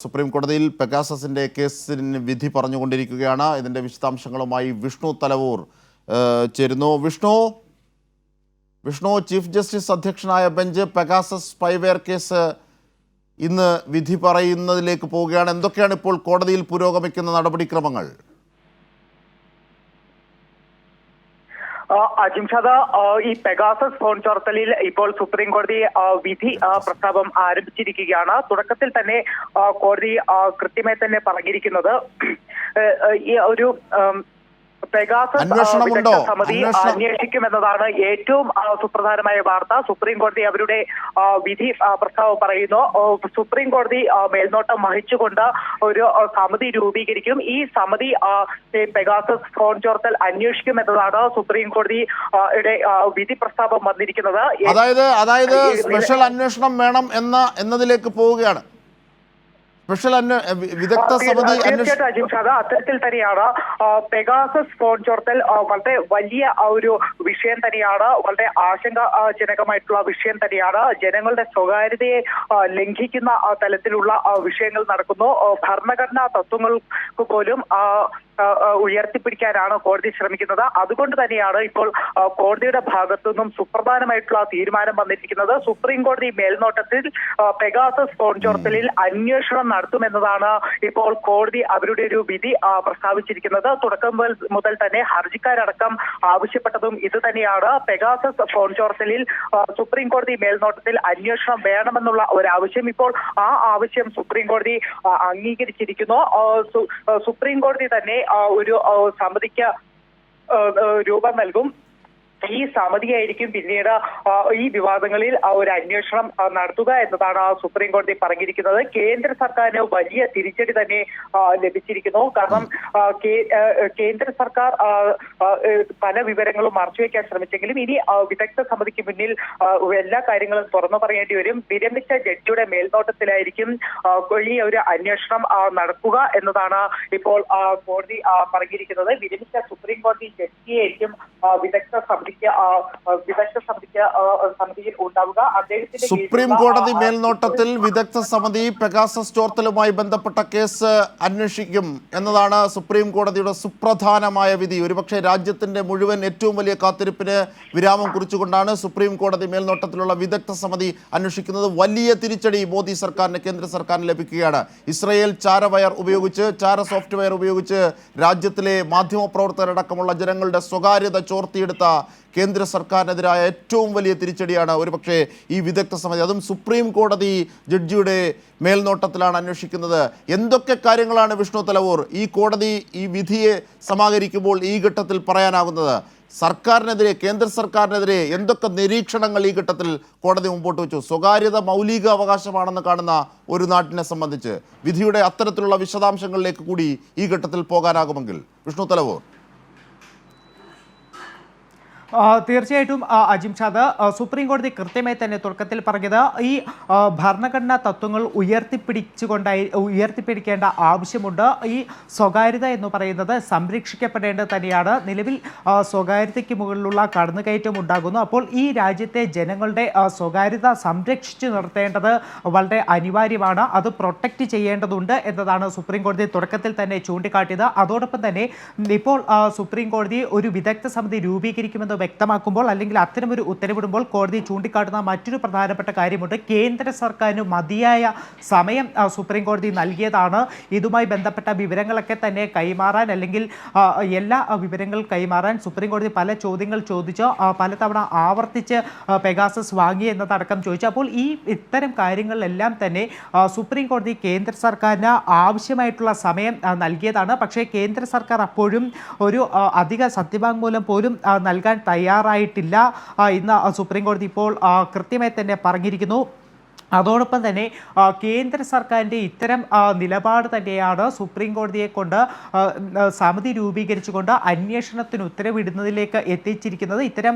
Supreme കോടതിയിൽ പെഗാസസിന്റെ കേസിന് വിധി പറഞ്ഞുകൊണ്ടിരിക്കുകയാണ്. ഇതിന്റെ വിശദാംശങ്ങളുമായി വിഷ്ണു തലവൂർ ചേരുന്നു. വിഷ്ണു, ചീഫ് ജസ്റ്റിസ് അധ്യക്ഷനായ ബെഞ്ച് പെഗാസസ് സ്പൈവെയർ കേസ് ഇന്ന് വിധി പറയുന്നതിലേക്ക് പോവുകയാണ്. എന്തൊക്കെയാണ് ഇപ്പോൾ കോടതിയിൽ പുരോഗമിക്കുന്ന നടപടിക്രമങ്ങൾ? അജിംഷാദ്, ഈ പെഗാസസ് ഫോൺ ചോർത്തലിൽ ഇപ്പോൾ സുപ്രീം കോടതി വിധി പ്രസ്താവം ആരംഭിച്ചിരിക്കുകയാണ്. തുടക്കത്തിൽ തന്നെ കോടതി കൃത്യമായി തന്നെ പറഞ്ഞിരിക്കുന്നത് ഈ ഒരു പെഗാസസ് വിദഗ്ധ സമിതി അന്വേഷിക്കുമെന്നതാണ് ഏറ്റവും സുപ്രധാനമായ വാർത്ത. സുപ്രീം കോടതി അവരുടെ വിധി പ്രസ്താവം പറയുന്നു. സുപ്രീം കോടതി മേൽനോട്ടം വഹിച്ചുകൊണ്ട് ഒരു സമിതി രൂപീകരിക്കും. ഈ സമിതി പെഗാസസ് ഫോൺ ചോർത്തൽ അന്വേഷിക്കുമെന്നതാണ് സുപ്രീം കോടതിയുടെ വിധി പ്രസ്താവം വന്നിരിക്കുന്നത്. അതായത് സ്പെഷ്യൽ അന്വേഷണം വേണം എന്നതിലേക്ക് പോവുകയാണ്. വിദഗ്ധ സമിതി അത്തരത്തിൽ തന്നെയാണ്. പെഗാസസ് ഫോൺ ചോർത്തൽ വളരെ വലിയ ഒരു വിഷയം തന്നെയാണ്. വളരെ ആശങ്കാജനകമായിട്ടുള്ള വിഷയം തന്നെയാണ്. ജനങ്ങളുടെ സ്വകാര്യതയെ ലംഘിക്കുന്ന തലത്തിലുള്ള വിഷയങ്ങൾ നടക്കുന്നു. ഭരണഘടനാ തത്വങ്ങൾക്ക് പോലും ഉയർത്തിപ്പിടിക്കാനാണ് കോടതി ശ്രമിക്കുന്നത്. അതുകൊണ്ട് തന്നെയാണ് ഇപ്പോൾ കോടതിയുടെ ഭാഗത്തു നിന്നും സുപ്രധാനമായിട്ടുള്ള തീരുമാനം വന്നിരിക്കുന്നത്. സുപ്രീം കോടതി മേൽനോട്ടത്തിൽ പെഗാസസ് ഫോൺ ചോർത്തലിൽ അന്വേഷണം നടത്തുമെന്നതാണ് ഇപ്പോൾ കോടതി അവരുടെ ഒരു വിധി പ്രസ്താവിച്ചിരിക്കുന്നത്. തുടക്കം മുതൽ തന്നെ ഹർജിക്കാരടക്കം ആവശ്യപ്പെട്ടതും ഇത് തന്നെയാണ്. പെഗാസസ് ഫോൺ ചോർത്തലിൽ സുപ്രീം കോടതി മേൽനോട്ടത്തിൽ അന്വേഷണം വേണമെന്നുള്ള ഒരു ആവശ്യം. ഇപ്പോൾ ആ ആവശ്യം സുപ്രീം കോടതി അംഗീകരിച്ചിരിക്കുന്നു. സുപ്രീം കോടതി തന്നെ ഒരു സമിതിക്ക് രൂപം നൽകും. ഈ സമിതിയായിരിക്കും പിന്നീട് ഈ വിവാദങ്ങളിൽ ഒരു അന്വേഷണം നടത്തുക എന്നതാണ് സുപ്രീം കോടതി പറഞ്ഞിരിക്കുന്നത്. കേന്ദ്ര സർക്കാരിന് വലിയ തിരിച്ചടി തന്നെ ലഭിച്ചിരിക്കുന്നു. കാരണം കേന്ദ്ര സർക്കാർ പല വിവരങ്ങളും മറച്ചുവെക്കാൻ ശ്രമിച്ചെങ്കിലും ഇനി വിദഗ്ധ സമിതിക്ക് മുന്നിൽ എല്ലാ കാര്യങ്ങളും തുറന്നു പറയേണ്ടി വരും. വിരമിച്ച ജഡ്ജിയുടെ മേൽനോട്ടത്തിലായിരിക്കും ഈ ഒരു അന്വേഷണം നടക്കുക എന്നതാണ് ഇപ്പോൾ കോടതി പറഞ്ഞിരിക്കുന്നത്. വിരമിച്ച സുപ്രീം കോടതി ജഡ്ജിയായിരിക്കും വിദഗ്ധ സമിതിയിൽ ഉണ്ടാവുക. സുപ്രീം കോടതി മേൽനോട്ടത്തിൽ വിദഗ്ധ സമിതി പെഗാസസ് ചോർത്തലുമായി ബന്ധപ്പെട്ട കേസ് അന്വേഷിക്കും എന്നതാണ് സുപ്രീം കോടതിയുടെ സുപ്രധാനമായ വിധി. ഒരുപക്ഷെ രാജ്യത്തിന്റെ മുഴുവൻ ഏറ്റവും വലിയ കാത്തിരിപ്പിന് വിരാമം കുറിച്ചുകൊണ്ടാണ് സുപ്രീം കോടതി മേൽനോട്ടത്തിലുള്ള വിദഗ്ധ സമിതി അന്വേഷിക്കുന്നത്. വലിയ തിരിച്ചടി മോദി സർക്കാരിന്, കേന്ദ്ര സർക്കാരിന് ലഭിക്കുകയാണ്. ഇസ്രയേൽ ചാര സോഫ്റ്റ്വെയർ ഉപയോഗിച്ച് രാജ്യത്തിലെ മാധ്യമപ്രവർത്തകരടക്കമുള്ള ജനങ്ങളുടെ സ്വകാര്യത ചോർത്തിയെടുത്ത കേന്ദ്ര സർക്കാരിനെതിരായ ഏറ്റവും വലിയ തിരിച്ചടിയാണ് ഒരുപക്ഷെ ഈ വിദഗ്ധ സമിതി. അതും സുപ്രീം കോടതി ജഡ്ജിയുടെ മേൽനോട്ടത്തിലാണ് അന്വേഷിക്കുന്നത്. എന്തൊക്കെ കാര്യങ്ങളാണ് വിഷ്ണു തലവൂർ ഈ കോടതി ഈ വിധിയെ സമാഹരിക്കുമ്പോൾ ഈ ഘട്ടത്തിൽ പറയാനാകുന്നത്? സർക്കാരിനെതിരെ, കേന്ദ്ര സർക്കാരിനെതിരെ എന്തൊക്കെ നിരീക്ഷണങ്ങൾ ഈ ഘട്ടത്തിൽ കോടതി മുമ്പോട്ട് വെച്ചു? സ്വകാര്യത മൗലിക അവകാശമാണെന്ന് കാണുന്ന ഒരു നാട്ടിനെ സംബന്ധിച്ച് വിധിയുടെ അത്തരത്തിലുള്ള വിശദാംശങ്ങളിലേക്ക് കൂടി ഈ ഘട്ടത്തിൽ പോകാനാകുമെങ്കിൽ വിഷ്ണു തലവൂർ. തീർച്ചയായിട്ടും അജിംഷാദ്, സുപ്രീം കോടതി കൃത്യമായി തന്നെ തുടക്കത്തിൽ പറഞ്ഞത് ഈ ഭരണഘടനാ തത്വങ്ങൾ ഉയർത്തിപ്പിടിക്കേണ്ട ആവശ്യമുണ്ട്. ഈ സ്വകാര്യത എന്ന് പറയുന്നത് സംരക്ഷിക്കപ്പെടേണ്ടത് തന്നെയാണ്. നിലവിൽ സ്വകാര്യതയ്ക്ക് മുകളിലുള്ള കടന്നുകയറ്റം ഉണ്ടാകുന്നു. അപ്പോൾ ഈ രാജ്യത്തെ ജനങ്ങളുടെ സ്വകാര്യത സംരക്ഷിച്ചു നിർത്തേണ്ടത് വളരെ അനിവാര്യമാണ്. അത് പ്രൊട്ടക്റ്റ് ചെയ്യേണ്ടതുണ്ട് എന്നതാണ് സുപ്രീം കോടതി തുടക്കത്തിൽ തന്നെ ചൂണ്ടിക്കാട്ടിയത്. അതോടൊപ്പം തന്നെ ഇപ്പോൾ സുപ്രീം കോടതി ഒരു വിദഗ്ധ സമിതി രൂപീകരിക്കുമെന്ന് വ്യക്തമാക്കുമ്പോൾ, അല്ലെങ്കിൽ അത്തരമൊരു ഉത്തരവിടുമ്പോൾ കോടതി ചൂണ്ടിക്കാട്ടുന്ന മറ്റൊരു പ്രധാനപ്പെട്ട കാര്യമുണ്ട്. കേന്ദ്ര സർക്കാരിന് മതിയായ സമയം സുപ്രീം കോടതി നൽകിയതാണ്. ഇതുമായി ബന്ധപ്പെട്ട വിവരങ്ങളൊക്കെ തന്നെ കൈമാറാൻ, അല്ലെങ്കിൽ എല്ലാ വിവരങ്ങൾ കൈമാറാൻ സുപ്രീം കോടതി പല ചോദ്യങ്ങൾ ചോദിച്ചു, പലതവണ ആവർത്തിച്ച് പെഗാസസ് വാങ്ങി എന്നതടക്കം ചോദിച്ചു. അപ്പോൾ ഇത്തരം കാര്യങ്ങളിലെല്ലാം തന്നെ സുപ്രീം കോടതി കേന്ദ്ര സർക്കാരിന് ആവശ്യമായിട്ടുള്ള സമയം നൽകിയതാണ്. പക്ഷേ കേന്ദ്ര സർക്കാർ അപ്പോഴും ഒരു അധിക സത്യവാങ്മൂലം പോലും നൽകാൻ തയ്യാറായിട്ടില്ല ഇന്ന് സുപ്രീം കോടതി ഇപ്പോൾ കൃത്യമായി തന്നെ പറഞ്ഞിരിക്കുന്നു. അതോടൊപ്പം തന്നെ കേന്ദ്ര സർക്കാരിൻ്റെ ഇത്തരം നിലപാട് തന്നെയാണ് സുപ്രീം കോടതിയെ കൊണ്ട് സമിതി രൂപീകരിച്ചുകൊണ്ട് അന്വേഷണത്തിന് ഉത്തരവിടുന്നതിലേക്ക് എത്തിച്ചിരിക്കുന്നത്. ഇത്തരം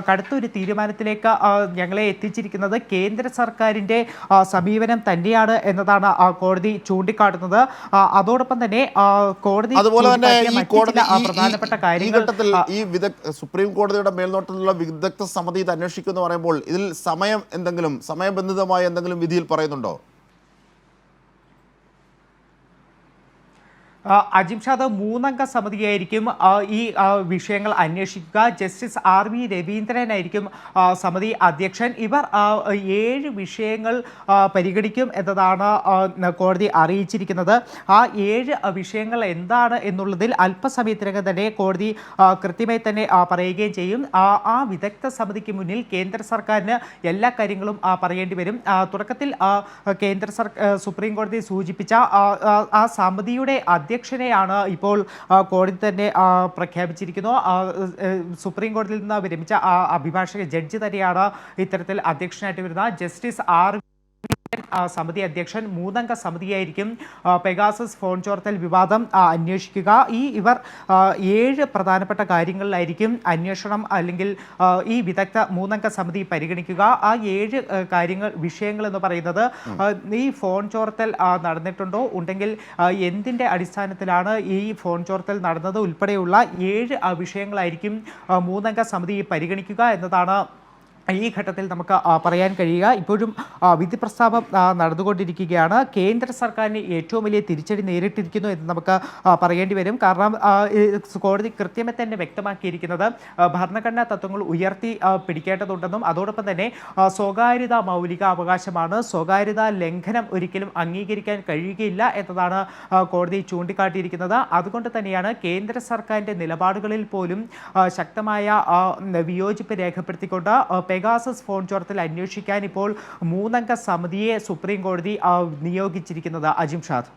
കടുത്തൊരു തീരുമാനത്തിലേക്ക് ഞങ്ങളെ എത്തിച്ചിരിക്കുന്നത് കേന്ദ്ര സർക്കാരിൻ്റെ സമീപനം തന്നെയാണ് എന്നതാണ് കോടതി ചൂണ്ടിക്കാട്ടുന്നത്. അതോടൊപ്പം തന്നെ കോടതി പ്രധാനപ്പെട്ട കാര്യങ്ങൾ സുപ്രീം കോടതിയുടെ മേൽനോട്ടത്തിലുള്ള വിദഗ്ധ സമിതി ഇത് അന്വേഷിക്കുമെന്ന് പറയുമ്പോൾ ഇതിൽ സമയബന്ധിതമായ എന്തെങ്കിലും വിധിയിൽ പറയുന്നുണ്ടോ? അജിംഷാദ് 3 അംഗ സമിതിയായിരിക്കും ഈ വിഷയങ്ങൾ അന്വേഷിക്കുക. ജസ്റ്റിസ് RV രവീന്ദ്രനായിരിക്കും സമിതി അധ്യക്ഷൻ. ഇവർ 7 വിഷയങ്ങൾ പരിഗണിക്കും എന്നതാണ് കോടതി അറിയിച്ചിരിക്കുന്നത്. ആ 7 വിഷയങ്ങൾ എന്താണ് എന്നുള്ളതിൽ അല്പസമയത്തിനകം തന്നെ കോടതി കൃത്യമായി തന്നെ പറയുകയും ചെയ്യും. ആ വിദഗ്ധ സമിതിക്ക് മുന്നിൽ കേന്ദ്ര സർക്കാരിന് എല്ലാ കാര്യങ്ങളും പറയേണ്ടി വരും. തുടക്കത്തിൽ സുപ്രീം കോടതി സൂചിപ്പിച്ച ആ സമിതിയുടെ അധ്യക്ഷനെയാണ് ഇപ്പോൾ കോടതി തന്നെ പ്രഖ്യാപിച്ചിരിക്കുന്നു. സുപ്രീം കോടതിയിൽ നിന്ന് വിരമിച്ച അഭിഭാഷക ജഡ്ജി തന്നെയാണ് ഇത്തരത്തിൽ അധ്യക്ഷനായിട്ട് വരുന്നത്. ജസ്റ്റിസ് സമിതി അധ്യക്ഷൻ. 3 അംഗ സമിതിയായിരിക്കും പെഗാസസ് ഫോൺ ചോർത്തൽ വിവാദം അന്വേഷിക്കുക. ഇവർ 7 പ്രധാനപ്പെട്ട കാര്യങ്ങളിലായിരിക്കും അന്വേഷണം അല്ലെങ്കിൽ ഈ വിദഗ്ധ 3 അംഗ സമിതി പരിഗണിക്കുക. ആ 7 വിഷയങ്ങൾ എന്ന് പറയുന്നത് ഈ ഫോൺ ചോർത്തൽ നടന്നിട്ടുണ്ടോ, ഉണ്ടെങ്കിൽ എന്തിൻ്റെ അടിസ്ഥാനത്തിലാണ് ഈ ഫോൺ ചോർത്തൽ നടന്നത് ഉൾപ്പെടെയുള്ള 7 വിഷയങ്ങളായിരിക്കും 3 അംഗ സമിതി പരിഗണിക്കുക എന്നതാണ് ഈ ഘട്ടത്തിൽ നമുക്ക് പറയാൻ കഴിയുക. ഇപ്പോഴും വിധി പ്രസ്താവം നടന്നുകൊണ്ടിരിക്കുകയാണ്. കേന്ദ്ര സർക്കാരിന് ഏറ്റവും വലിയ തിരിച്ചടി നേരിട്ടിരിക്കുന്നു എന്ന് നമുക്ക് പറയേണ്ടി വരും. കാരണം കോടതി കൃത്യമായി തന്നെ വ്യക്തമാക്കിയിരിക്കുന്നത് ഭരണഘടനാ തത്വങ്ങൾ ഉയർത്തി പിടിക്കേണ്ടതുണ്ടെന്നും അതോടൊപ്പം തന്നെ സ്വകാര്യത മൗലിക അവകാശമാണ്, സ്വകാര്യത ലംഘനം ഒരിക്കലും അംഗീകരിക്കാൻ കഴിയുകയില്ല എന്നതാണ് കോടതി ചൂണ്ടിക്കാട്ടിയിരിക്കുന്നത്. അതുകൊണ്ട് തന്നെയാണ് കേന്ദ്ര സർക്കാരിൻ്റെ നിലപാടുകളിൽ പോലും ശക്തമായ വിയോജിപ്പ് രേഖപ്പെടുത്തിക്കൊണ്ട് പെഗാസസ് ഫോൺ ചോർത്തൽ അന്വേഷിക്കാൻ ഇപ്പോൾ 3 അംഗ സമിതിയെ സുപ്രീം കോടതി നിയോഗിച്ചിരിക്കുന്നത്. അജിംഷാദ്.